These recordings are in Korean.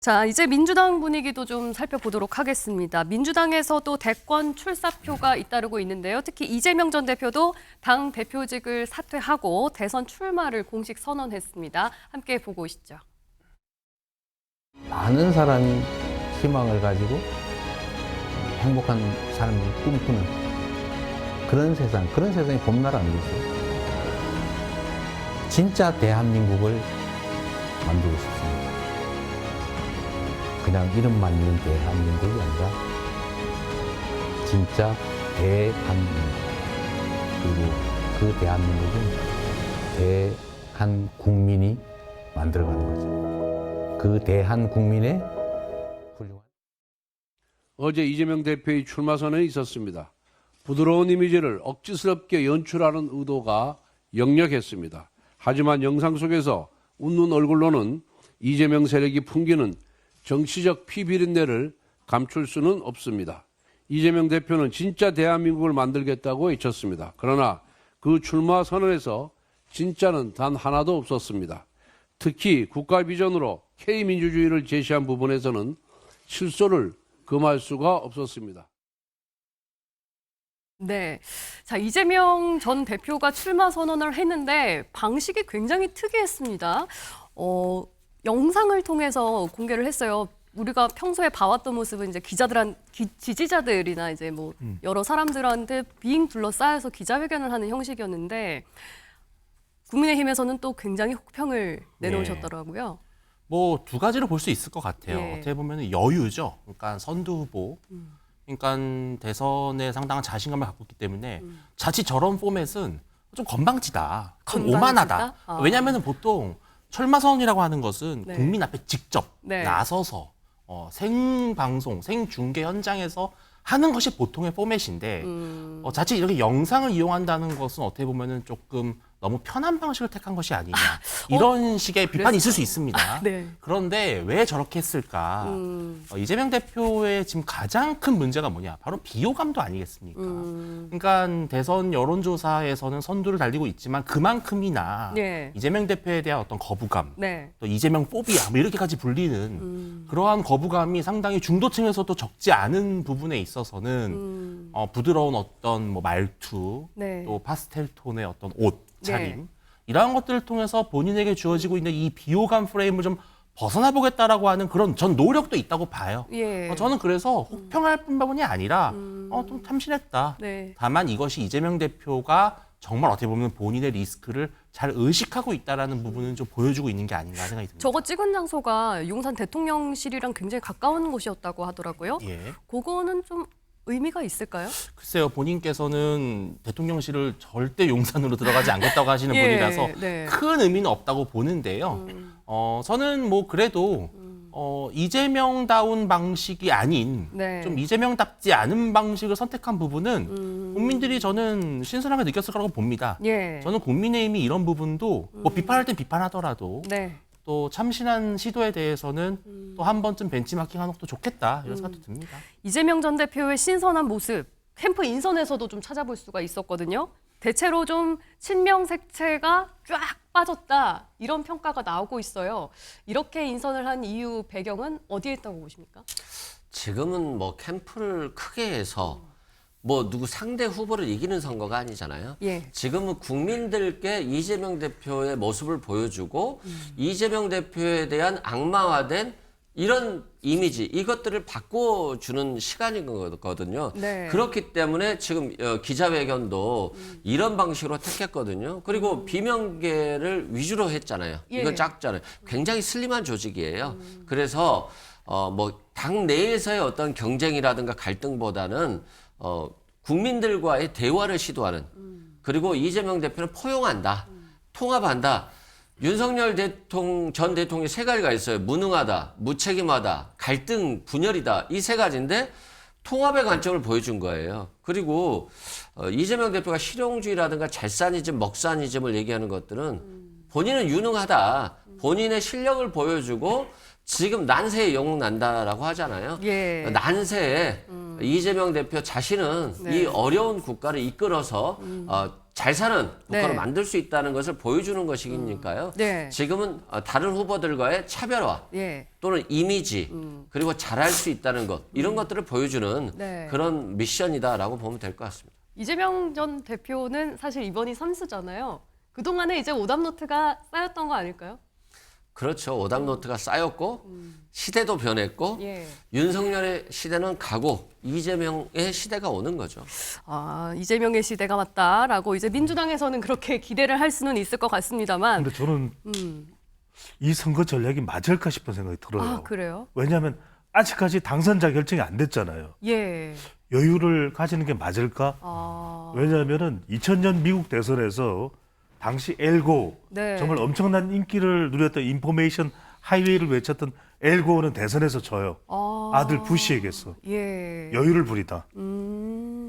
자, 이제 민주당 분위기도 좀 살펴보도록 하겠습니다. 민주당에서도 대권 출사표가 잇따르고 있는데요. 특히 이재명 전 대표도 당 대표직을 사퇴하고 대선 출마를 공식 선언했습니다. 함께 보고 오시죠. 많은 사람이 희망을 가지고 행복한 삶을 꿈꾸는 그런 세상이 봄날 아니겠어요? 진짜 대한민국을 만들고 싶습니다. 그냥 이름만 있는 대한민국이 아니라 진짜 대한민국. 그리고 그 대한민국은 대한국민이 만들어가는 거죠. 그 대한국민의 훌륭한. 어제 이재명 대표의 출마 선언이 있었습니다. 부드러운 이미지를 억지스럽게 연출하는 의도가 역력했습니다. 하지만 영상 속에서 웃는 얼굴로는 이재명 세력이 풍기는 정치적 피비린내를 감출 수는 없습니다. 이재명 대표는 진짜 대한민국을 만들겠다고 외쳤습니다. 그러나 그 출마 선언에서 진짜는 단 하나도 없었습니다. 특히 국가 비전으로 K민주주의를 제시한 부분에서는 실소를 금할 수가 없었습니다. 네. 자, 이재명 전 대표가 출마 선언을 했는데 방식이 굉장히 특이했습니다. 영상을 통해서 공개를 했어요. 우리가 평소에 봐왔던 모습은 이제 지지자들이나 이제 뭐 여러 사람들한테 빙 둘러싸여서 기자회견을 하는 형식이었는데 국민의힘에서는 또 굉장히 혹평을 내놓으셨더라고요. 뭐 두 가지로 볼 수 있을 것 같아요. 예. 어떻게 보면 여유죠. 그러니까 선두 후보. 그러니까 대선에 상당한 자신감을 갖고 있기 때문에 자칫 저런 포맷은 좀 건방지다. 좀 건방지다? 오만하다. 아. 왜냐하면 보통 철마선이라고 하는 것은 네. 국민 앞에 직접 네. 나서서 생방송, 생중계 현장에서 하는 것이 보통의 포맷인데 자칫 이렇게 영상을 이용한다는 것은 어떻게 보면은 조금 너무 편한 방식을 택한 것이 아니냐. 이런 식의 비판이 있을 수 있습니다. 네. 그런데 왜 저렇게 했을까? 이재명 대표의 지금 가장 큰 문제가 뭐냐? 바로 비호감도 아니겠습니까? 그러니까 대선 여론조사에서는 선두를 달리고 있지만 그만큼이나 네. 이재명 대표에 대한 어떤 거부감, 네. 또 이재명 포비아 뭐 이렇게까지 불리는 그러한 거부감이 상당히 중도층에서도 적지 않은 부분에 있어서는 부드러운 어떤 뭐 말투, 네. 또 파스텔 톤의 어떤 옷, 차림 네. 이러한 것들을 통해서 본인에게 주어지고 있는 이 비호감 프레임을 좀 벗어나 보겠다라고 하는 그런 전 노력도 있다고 봐요. 예. 저는 그래서 혹평할 뿐만이 아니라 좀 참신했다. 네. 다만 이것이 이재명 대표가 정말 어떻게 보면 본인의 리스크를 잘 의식하고 있다라는 부분은 좀 보여주고 있는 게 아닌가 생각이 듭니다. 저거 찍은 장소가 용산 대통령실이랑 굉장히 가까운 곳이었다고 하더라고요. 예. 그거는 좀 의미가 있을까요? 글쎄요, 본인께서는 대통령실을 절대 용산으로 들어가지 않겠다고 하시는 예, 분이라서 네. 큰 의미는 없다고 보는데요. 저는 뭐 그래도 이재명다운 방식이 아닌 네. 좀 이재명답지 않은 방식을 선택한 부분은 국민들이 저는 신선하게 느꼈을 거라고 봅니다. 예. 저는 국민의힘이 이런 부분도 뭐 비판할 땐 비판하더라도 네. 또 참신한 시도에 대해서는 또 한 번쯤 벤치마킹하는 것도 좋겠다 이런 생각도 듭니다. 이재명 전 대표의 신선한 모습, 캠프 인선에서도 좀 찾아볼 수가 있었거든요. 대체로 좀 친명색채가 쫙 빠졌다 이런 평가가 나오고 있어요. 이렇게 인선을 한 이유 배경은 어디에 있다고 보십니까? 지금은 뭐 캠프를 크게 해서 뭐 누구 상대 후보를 이기는 선거가 아니잖아요. 예. 지금은 국민들께 이재명 대표의 모습을 보여주고 이재명 대표에 대한 악마화된 이런 이미지 이것들을 바꿔주는 시간인 거거든요. 네. 그렇기 때문에 지금 기자회견도 이런 방식으로 택했거든요. 그리고 비명계를 위주로 했잖아요. 예. 이건 작잖아요. 굉장히 슬림한 조직이에요. 그래서 뭐 당 내에서의 어떤 경쟁이라든가 갈등보다는 국민들과의 대화를 시도하는 그리고 이재명 대표는 포용한다, 통합한다. 윤석열 전 대통령이 세 가지가 있어요. 무능하다, 무책임하다, 갈등, 분열이다. 이 세 가지인데 통합의 관점을 보여준 거예요. 그리고 이재명 대표가 실용주의라든가 잘사니즘, 먹사니즘을 얘기하는 것들은 본인은 유능하다. 본인의 실력을 보여주고 지금 난세에 영웅 난다라고 하잖아요. 예. 난세에 이재명 대표 자신은 네. 이 어려운 국가를 이끌어서 잘 사는 국가로 네. 만들 수 있다는 것을 보여주는 것이니까요. 네. 지금은 다른 후보들과의 차별화 예. 또는 이미지 그리고 잘할 수 있다는 것 이런 것들을 보여주는 네. 그런 미션이다라고 보면 될 것 같습니다. 이재명 전 대표는 사실 이번이 3수잖아요. 그동안에 이제 오답노트가 쌓였던 거 아닐까요? 그렇죠. 오답노트가 쌓였고 시대도 변했고 예. 윤석열의 시대는 가고 이재명의 시대가 오는 거죠. 아, 이재명의 시대가 맞다라고 이제 민주당에서는 그렇게 기대를 할 수는 있을 것 같습니다만. 근데 저는 음. 이 선거 전략이 맞을까 싶은 생각이 들어요. 아, 그래요? 왜냐하면 아직까지 당선자 결정이 안 됐잖아요. 예. 여유를 가지는 게 맞을까? 아. 왜냐하면은 2000년 미국 대선에서 당시 엘고 네. 정말 엄청난 인기를 누렸던 인포메이션 하이웨이를 외쳤던 엘고는 대선에서 져요. 아들 부시에게서 예. 여유를 부리다.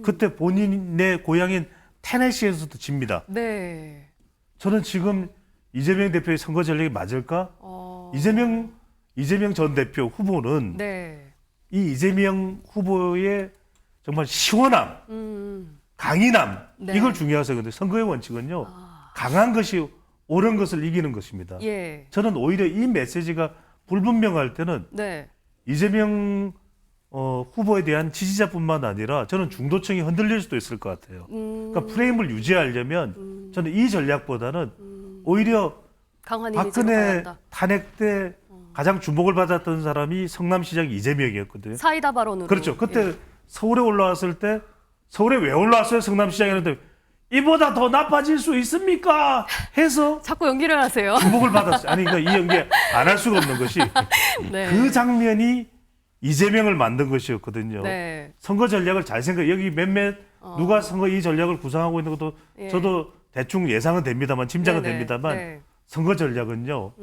그때 본인의 고향인 테네시에서도 집니다. 네. 저는 지금 이재명 대표의 선거 전략이 맞을까? 이재명 전 대표 후보는 네. 이 이재명 후보의 정말 시원함, 강인함 네. 이걸 중요하세요. 근데 선거의 원칙은요. 강한 것이 옳은 것을 이기는 것입니다. 예. 저는 오히려 이 메시지가 불분명할 때는 네. 이재명 후보에 대한 지지자뿐만 아니라 저는 중도층이 흔들릴 수도 있을 것 같아요. 그러니까 프레임을 유지하려면 저는 이 전략보다는 오히려 강한 이미지로 박근혜 가야한다. 탄핵 때 가장 주목을 받았던 사람이 성남시장 이재명이었거든요. 사이다 발언으로. 그렇죠. 그때 예. 서울에 올라왔을 때 서울에 왜 올라왔어요? 성남시장이었는데 이보다 더 나빠질 수 있습니까? 해서 자꾸 연기를 하세요. 주목을 받았어요. 아니 그러니까 이 연기 안 할 수가 없는 것이 네. 그 장면이 이재명을 만든 것이었거든요. 네. 선거 전략을 잘 생각. 여기 몇몇 누가 선거 이 전략을 구상하고 있는 것도 예. 저도 대충 예상은 됩니다만 짐작은 네네. 됩니다만 네. 선거 전략은요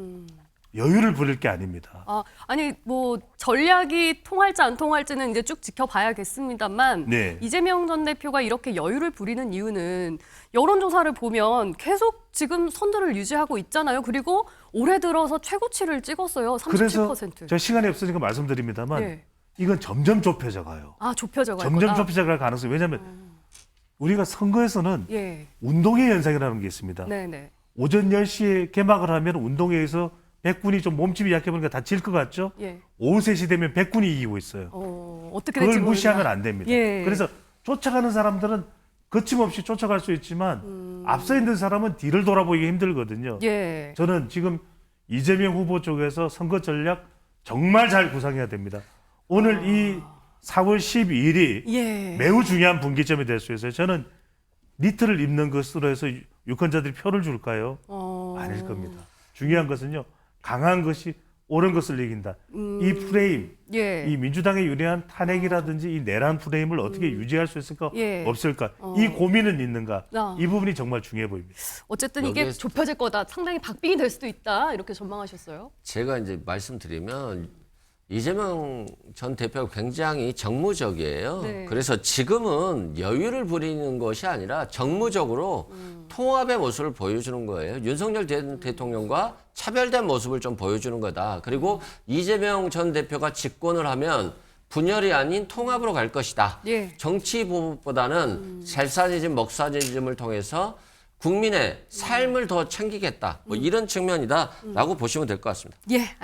여유를 부릴 게 아닙니다. 아니 뭐 전략이 통할지 안 통할지는 이제 쭉 지켜봐야겠습니다만 네. 이재명 전 대표가 이렇게 여유를 부리는 이유는 여론조사를 보면 계속 지금 선두를 유지하고 있잖아요. 그리고 올해 들어서 최고치를 찍었어요. 37%. 그래서 제가 시간이 없으니까 말씀드립니다만 예. 이건 점점 좁혀져 가요. 아 좁혀져 갈 점점 거다. 좁혀져 갈 가능성이. 왜냐하면 우리가 선거에서는 예. 운동회 현상이라는 게 있습니다. 네네. 오전 10시에 개막을 하면 운동회에서 100군이 좀 몸집이 약해 보니까 다 질 것 같죠? 예. 오후 3시 되면 100군이 이기고 있어요. 어떻게 될지 그걸 무시하면 모른다. 안 됩니다. 예. 그래서 쫓아가는 사람들은 거침없이 쫓아갈 수 있지만 앞서 있는 사람은 뒤를 돌아보기 힘들거든요. 예. 저는 지금 이재명 후보 쪽에서 선거 전략 정말 잘 구상해야 됩니다. 오늘 이 4월 12일이 예. 매우 중요한 분기점이 될 수 있어요. 저는 니트를 입는 것으로 해서 유권자들이 표를 줄까요? 아닐 겁니다. 중요한 것은요. 강한 것이 옳은 것을 이긴다. 이 프레임, 예. 이 민주당에 유리한 탄핵이라든지 이 내란 프레임을 어떻게 유지할 수 있을까 예. 없을까 이 고민은 있는가 아. 이 부분이 정말 중요해 보입니다. 어쨌든 이게 여기에- 좁혀질 거다. 상당히 박빙이 될 수도 있다. 이렇게 전망하셨어요. 제가 이제 말씀드리면 이재명 전 대표가 굉장히 정무적이에요. 네. 그래서 지금은 여유를 부리는 것이 아니라 정무적으로 통합의 모습을 보여주는 거예요. 윤석열 대통령과 차별된 모습을 좀 보여주는 거다. 그리고 이재명 전 대표가 집권을 하면 분열이 아닌 통합으로 갈 것이다. 예. 정치 보복보다는 셀사니즘, 먹사니즘을 통해서 국민의 삶을 더 챙기겠다. 뭐 이런 측면이다라고 보시면 될 것 같습니다. 예.